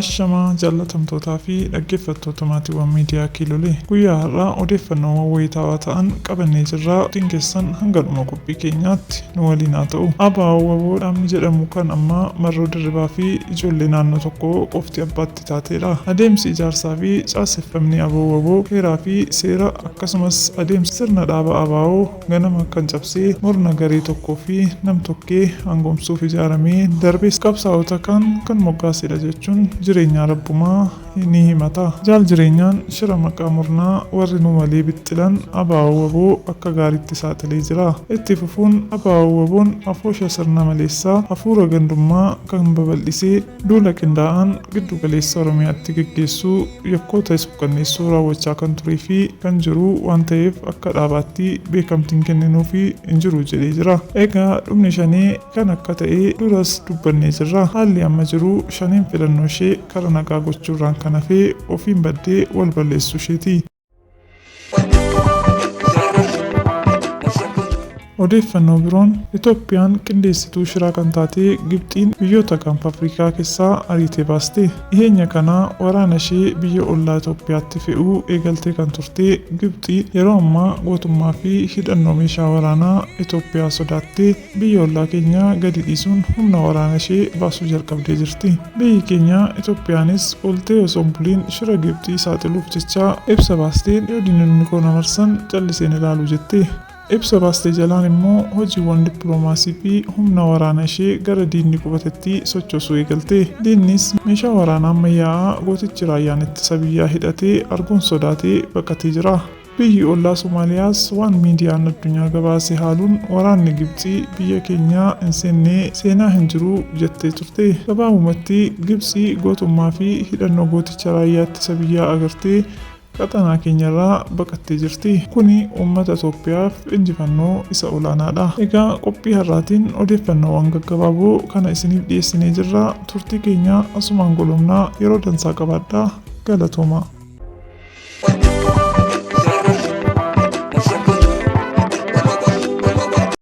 Ashamaa jaalatamtootaa fi dhaggeeffattoota maatiiwwan miidiyaa Kiilolee guyyaa har'aa odeeffannoo wayitaawaa ta'an qabannee jirra. Oduun keessan hanga dhuma qophii keenyaatti nu waliin haa ta'u. ABO dhaabni jedhamu kan amma Marroo Dirribaa fi ijoollee naannoo tokkoo qofti abbaatti taateedha. Adeemsi ijaarsaa fi caaseffamni ABO heeraa fi seera akkasumas adeemsi sirna dhaaba ABO ganama kan cabsee murna garee tokkoo fi nam-tokkee hangomsuuf ijaaramee darbees qabsaa'ota kan moggaasedha jechuun jireenya rabbumaa ni himata. Jaal jireenyaan shira maqaa murnaa warri nu malee bixxilan ABO akka gaariitti saaxilee jira. Itti fufuun ABO'n afoosha sirna maleessaa hafuura gandummaa kan babal'isee duula qindaa'aan giddu galeessa Oromiyaatti geggeessuu yakkoota suukkanneessuu raawwachaa kan turee fi kan jiru waan ta'eef akka dhaabaatti beekamtiin kenninuufi hin jiru jedhee jira. Egaa dhumni shanee kan akka ta'e duras dubbannee jirra. Haalli amma jiru shaneen filannoo ishee karaa nagaa gochuurraan kan hafe ofiin baddee wal balleessuu isheeti. Odeeffannoo biroon Itoophiyaan qindeessituu shiraa kan taate Gibxiin biyyoota gaanfa Afrikaa keessaa ariitee baaste. Dhiyeenya kana waraana ishee biyya ollaa Itoophiyaatti fe'uu eegaltee kan turte Gibxi yeroo ammaa gootummaa fi hidhannoo meeshaa waraanaa Itoophiyaa sodaattee biyya ollaa keenya gadi dhiisuun humna waraana ishee baasuu jalqabdee jirti. Biyyi keenya Itoophiyaanis oltee osoo hin buliin shira Gibxii saaxiluuf jecha ibsa baasteen yoo diinonni koo na marsan calliseen ilaalu jette. Ibsa baastee jalaan immoo hojiiwwan dippiloomaasii fi humna waraana ishee gara diinni qubatetti sochoosuu eegalte. Diinnis meeshaa waraanaa ammayyaa'aa gootichi raayyaan ittisa biyyaa hidhatee arguun sodaatee baqatee jira. Biyyi ollaa Somaaliyaas waan miidiyaan addunyaa gabaase haaluun waraanni Gibxii biyya keenyaa hin seennee seenaa hin jiru jettee turte. Gabaabumatti Gibxii gootummaa fi hidhannoo gooticha raayyaa ittisa biyyaa agartee qaxanaa keenyarraa baqattee jirti. Kuni uummata Itoophiyaaf injifannoo isa olaanaadha. Egaa qophii har'aatiin odeeffannoowwan gaggabaaboo kana isiniif dhiyeessinee jirra. Turtii keenya asumaan golomnaa yeroo dansaa qabaadhaa. Galatooma.